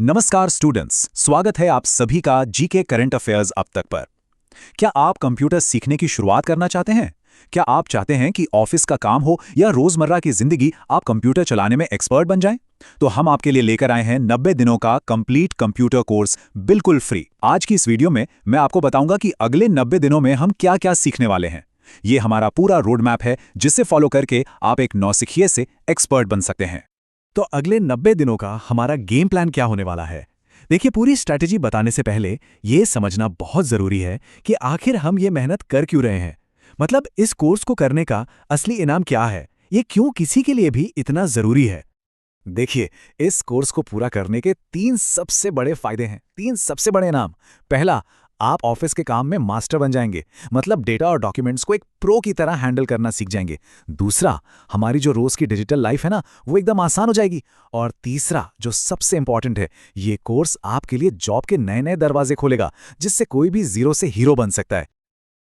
नमस्कार स्टूडेंट्स, स्वागत है आप सभी का जीके करंट अफेयर्स अब तक पर। क्या आप कंप्यूटर सीखने की शुरुआत करना चाहते हैं? क्या आप चाहते हैं कि ऑफिस का काम हो या रोजमर्रा की जिंदगी आप कंप्यूटर चलाने में एक्सपर्ट बन जाएं? तो हम आपके लिए लेकर आए हैं 90 दिनों का कंप्लीट कंप्यूटर कोर्स बिल्कुल फ्री। आज की इस वीडियो में मैं आपको बताऊंगा कि अगले 90 दिनों में हम क्या-क्या सीखने वाले हैं। ये हमारा पूरा रोड मैप है जिसे फॉलो करके आप एक नौसिखिए से एक्सपर्ट बन सकते हैं। तो अगले 90 दिनों का हमारा गेम प्लान क्या होने वाला है? देखिए, पूरी स्ट्रैटेजी बताने से पहले ये समझना बहुत जरूरी है कि आखिर हम ये मेहनत कर क्यों रहे हैं। मतलब इस कोर्स को करने का असली इनाम क्या है, ये क्यों किसी के लिए भी इतना जरूरी है। देखिए, इस कोर्स को पूरा करने के 3 सबसे बड़े फायदे हैं, 3 सबसे बड़े इनाम। पहला, आप ऑफिस के काम में मास्टर बन जाएंगे, मतलब डेटा और डॉक्यूमेंट्स को एक प्रो की तरह हैंडल करना सीख जाएंगे। दूसरा, हमारी जो रोज की डिजिटल लाइफ है ना, वो एकदम आसान हो जाएगी। और तीसरा, जो सबसे इंपॉर्टेंट है, ये कोर्स आपके लिए जॉब के नए-नए दरवाजे खोलेगा, जिससे कोई भी जीरो से हीरो बन सकता है।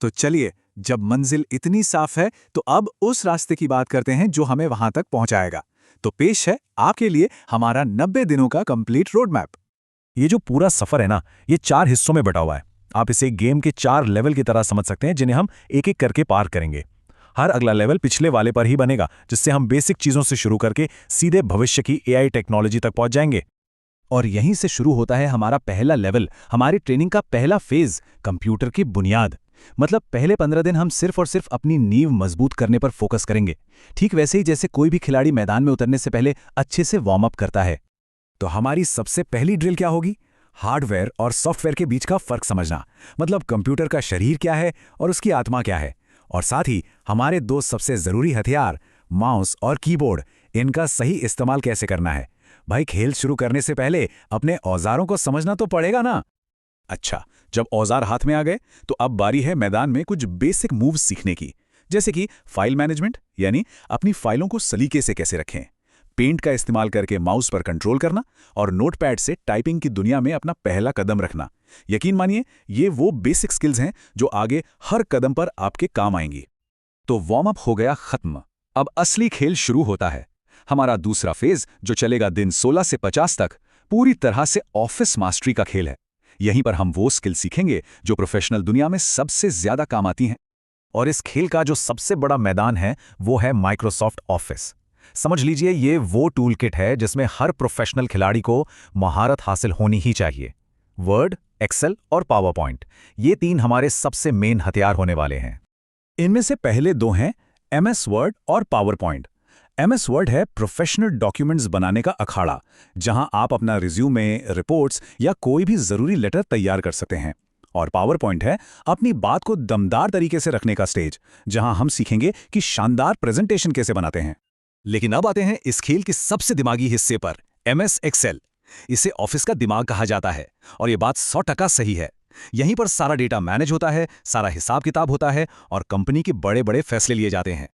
तो चलिए, जब मंजिल इतनी साफ है, तो अब उस रास्ते की बात करते हैं जो हमें वहां तक पहुंचाएगा। तो पेश है आपके लिए हमारा 90 दिनों का कंप्लीट रोड मैप। ये जो पूरा सफर है ना, ये 4 हिस्सों में बटा हुआ है। आप इसे गेम के 4 लेवल की तरह समझ सकते हैं, जिन्हें हम एक एक करके पार करेंगे। हर अगला लेवल पिछले वाले पर ही बनेगा, जिससे हम बेसिक चीजों से शुरू करके सीधे भविष्य की एआई टेक्नोलॉजी तक पहुंच जाएंगे। और यहीं से शुरू होता है हमारा पहला लेवल, हमारी ट्रेनिंग का पहला फेज, कंप्यूटर की बुनियाद। मतलब पहले 15 दिन हम सिर्फ और सिर्फ अपनी नींव मजबूत करने पर फोकस करेंगे, ठीक वैसे ही जैसे कोई भी खिलाड़ी मैदान में उतरने से पहले अच्छे से वार्म अप करता है। तो हमारी सबसे पहली ड्रिल क्या होगी? हार्डवेयर और सॉफ्टवेयर के बीच का फर्क समझना। मतलब कंप्यूटर का शरीर क्या है और उसकी आत्मा क्या है। और साथ ही हमारे 2 सबसे जरूरी हथियार, माउस और कीबोर्ड, इनका सही इस्तेमाल कैसे करना है। भाई, खेल शुरू करने से पहले अपने औजारों को समझना तो पड़ेगा ना। अच्छा, जब औजार हाथ में आ गए, तो अब बारी है मैदान में कुछ बेसिक मूव्स सीखने की। जैसे कि फाइल मैनेजमेंट, यानी अपनी फाइलों को सलीके से कैसे रखें, पेंट का इस्तेमाल करके माउस पर कंट्रोल करना, और नोटपैड से टाइपिंग की दुनिया में अपना पहला कदम रखना। यकीन मानिए, ये वो बेसिक स्किल्स हैं जो आगे हर कदम पर आपके काम आएंगी। तो वार्म अप हो गया खत्म, अब असली खेल शुरू होता है। हमारा दूसरा फेज, जो चलेगा दिन 16 से 50 तक, पूरी तरह से ऑफिस मास्टरी का खेल है। यहीं पर हम वो स्किल सीखेंगे जो प्रोफेशनल दुनिया में सबसे ज्यादा काम आती हैं। और इस खेल का जो सबसे बड़ा मैदान है, वो है माइक्रोसॉफ्ट ऑफिस। समझ लीजिए, ये वो टूल किट है जिसमें हर प्रोफेशनल खिलाड़ी को महारत हासिल होनी ही चाहिए। वर्ड, एक्सेल और पावर पॉइंट, ये 3 हमारे सबसे मेन हथियार होने वाले हैं। इनमें से पहले 2 हैं एमएस वर्ड और पावर पॉइंट। एमएस वर्ड है प्रोफेशनल डॉक्यूमेंट्स बनाने का अखाड़ा, जहां आप अपना रिज्यूमे, रिपोर्ट्स या कोई भी जरूरी लेटर तैयार कर सकते हैं। और पावर पॉइंट है अपनी बात को दमदार तरीके से रखने का स्टेज, जहां हम सीखेंगे कि शानदार प्रेजेंटेशन कैसे बनाते हैं। लेकिन अब आते हैं इस खेल के सबसे दिमागी हिस्से पर, एमएस एक्सेल। इसे ऑफिस का दिमाग कहा जाता है, और ये बात 100% सही है। यहीं पर सारा डेटा मैनेज होता है, सारा हिसाब किताब होता है, और कंपनी के बड़े बड़े फैसले लिए जाते हैं।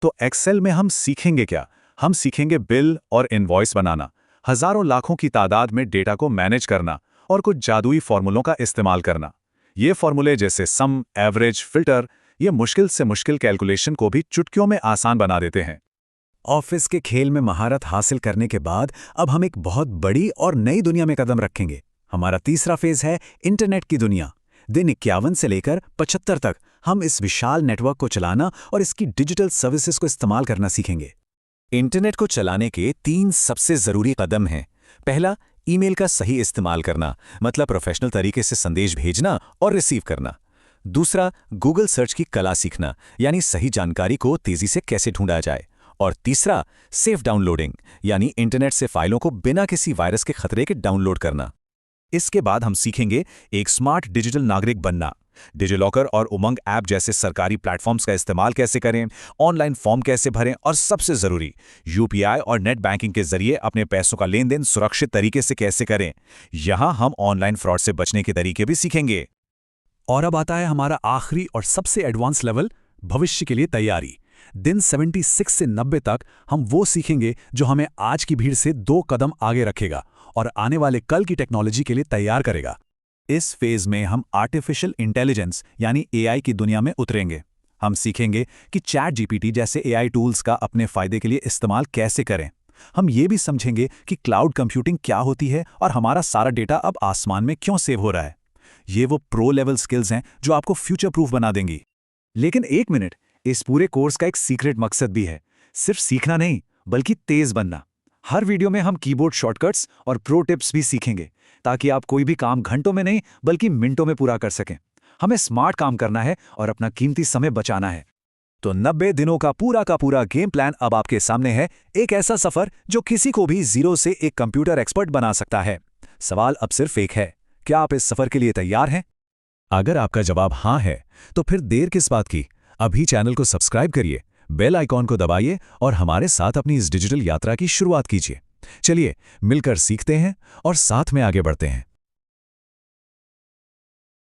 तो एक्सेल में हम सीखेंगे क्या? हम सीखेंगे बिल और इनवॉइस बनाना, हजारों लाखों की तादाद में डेटा को मैनेज करना, और कुछ जादुई फॉर्मूलों का इस्तेमाल करना। ये फॉर्मूले जैसे सम, एवरेज, फिल्टर, ये मुश्किल से मुश्किल कैलकुलेशन को भी चुटकियों में आसान बना देते हैं। ऑफिस के खेल में महारत हासिल करने के बाद अब हम एक बहुत बड़ी और नई दुनिया में कदम रखेंगे। हमारा तीसरा फेज है इंटरनेट की दुनिया। दिन 51 से लेकर 75 तक हम इस विशाल नेटवर्क को चलाना और इसकी डिजिटल सर्विसेज को इस्तेमाल करना सीखेंगे। इंटरनेट को चलाने के 3 सबसे जरूरी कदम हैं। पहला, ईमेल का सही इस्तेमाल करना, मतलब प्रोफेशनल तरीके से संदेश भेजना और रिसीव करना। दूसरा, गूगल सर्च की कला सीखना, यानी सही जानकारी को तेजी से कैसे ढूंढा जाए। और तीसरा, सेफ डाउनलोडिंग, यानी इंटरनेट से फाइलों को बिना किसी वायरस के खतरे के डाउनलोड करना। इसके बाद हम सीखेंगे एक स्मार्ट डिजिटल नागरिक बनना। डिजिलॉकर और उमंग ऐप जैसे सरकारी प्लेटफॉर्म्स का इस्तेमाल कैसे करें, ऑनलाइन फॉर्म कैसे भरें, और सबसे जरूरी, यूपीआई और नेट बैंकिंग के जरिए अपने पैसों का लेन देन सुरक्षित तरीके से कैसे करें। यहां हम ऑनलाइन फ्रॉड से बचने के तरीके भी सीखेंगे। और अब आता है हमारा आखिरी और सबसे एडवांस लेवल, भविष्य के लिए तैयारी। दिन 76 से 90 तक हम वो सीखेंगे जो हमें आज की भीड़ से 2 कदम आगे रखेगा और आने वाले कल की टेक्नोलॉजी के लिए तैयार करेगा। इस फेज में हम आर्टिफिशियल इंटेलिजेंस यानी एआई की दुनिया में उतरेंगे। हम सीखेंगे कि चैट जीपीटी जैसे एआई टूल्स का अपने फायदे के लिए इस्तेमाल कैसे करें। हम ये भी समझेंगे कि क्लाउड कंप्यूटिंग क्या होती है और हमारा सारा डेटा अब आसमान में क्यों सेव हो रहा है। ये वो प्रो लेवल स्किल्स हैं जो आपको फ्यूचर प्रूफ बना देंगी। लेकिन एक मिनट, इस पूरे कोर्स का एक सीक्रेट मकसद भी है, सिर्फ सीखना नहीं बल्कि तेज बनना। हर वीडियो में हम कीबोर्ड शॉर्टकट्स और प्रो टिप्स भी सीखेंगे ताकि आप कोई भी काम घंटों में नहीं बल्कि मिनटों में पूरा कर सकें। हमें स्मार्ट काम करना है और अपना कीमती समय बचाना है। तो 90 दिनों का पूरा गेम प्लान अब आपके सामने है, एक ऐसा सफर जो किसी को भी जीरो से एक कंप्यूटर एक्सपर्ट बना सकता है। सवाल अब सिर्फ एक है, क्या आप इस सफर के लिए तैयार हैं? अगर आपका जवाब हाँ है, तो फिर देर किस बात की? अभी चैनल को सब्सक्राइब करिए, बेल आइकॉन को दबाइए और हमारे साथ अपनी इस डिजिटल यात्रा की शुरुआत कीजिए। चलिए मिलकर सीखते हैं और साथ में आगे बढ़ते हैं।